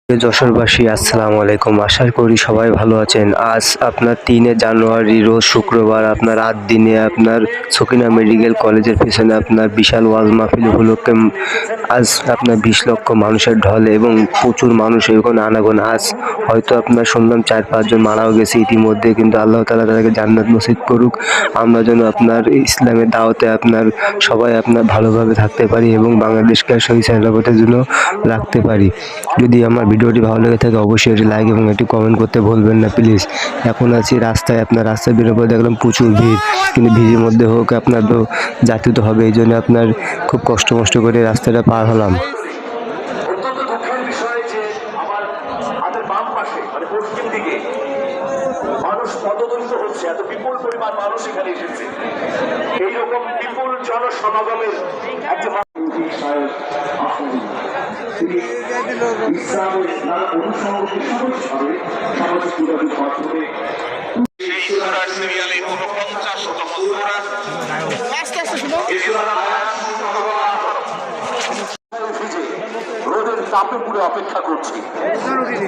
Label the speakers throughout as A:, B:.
A: যশোরবাসী আসসালামু আলাইকুম। আশা করি সবাই ভালো আছেন। আজ আপনার 3 জানুয়ারি রোজ শুক্রবার আপনার রাত দিনে আপনার সকিনা মেডিকেল কলেজের পিছনে আপনার বিশাল ওয়াজ মাহফিল উপলক্ষে আজ আপনার 20 লক্ষ মানুষের ঢল এবং প্রচুর মানুষ ওখানে আনাগোন। আজ হয়তো আপনার শুনলাম 4-5 জন মারাও গেছে ইতিমধ্যে, কিন্তু আল্লাহ তাআলা তাদেরকে জান্নাত নসিব করুক। আমরা যেন আপনার ইসলামের দাওয়াতে আপনার সবাই আপনার ভালোভাবে থাকতে পারি এবং বাংলাদেশকে সহি সালামতের জন্য রাখতে পারি। যদি আমার ভিডিওটি ভালো লেগে থাকে অবশ্যই এটি লাইক এবং এটি কমেন্ট করতে ভুলবেন না প্লিজ। এখন আছি রাস্তায়, আপনার রাস্তায় বেরোর পর দেখলাম প্রচুর ভিড়, কিন্তু ভিড়ের মধ্যে হোক আপনার তো যাত্রী তো হবে, এই জন্য আপনার খুব কষ্ট করে রাস্তাটা পার হলাম।
B: মানুষ পদদলিত হচ্ছে, এত বিপুল পরিমাণ মানুষ এখানে এসেছে। এইরকম বিপুল জনসমাগমের একজন ইসলামের নানা অনুষঙ্গকে সহজভাবে সামাজিক যোগাযোগ মাধ্যমে সিরিয়ালে 49তম রোদের তাপে পুরো অপেক্ষা করছি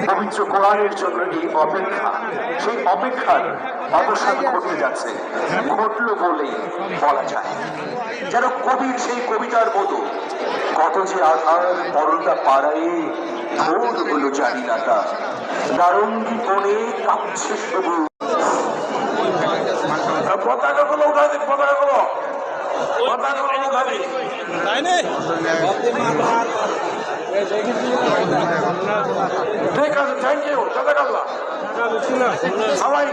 B: পবিত্র কোরআনের জন্য। এই অপেক্ষা, সেই অপেক্ষার অবসান ঘটতে যাচ্ছে, ঘটলো বলেই বলা যায়। যেন কবির সেই কবিতার মতো, কত যে আধার পরতা পাড়ায় ভোর হলো জানি না তা, নারঙ্গি কোণে কাঁপছে সবুজ। পতাকাগুলো উঠা দিন, পতাকাগুলো উঠা দিন। ঠিক আছে, থ্যাংক ইউ, জাযাকাল্লাহ। সবাই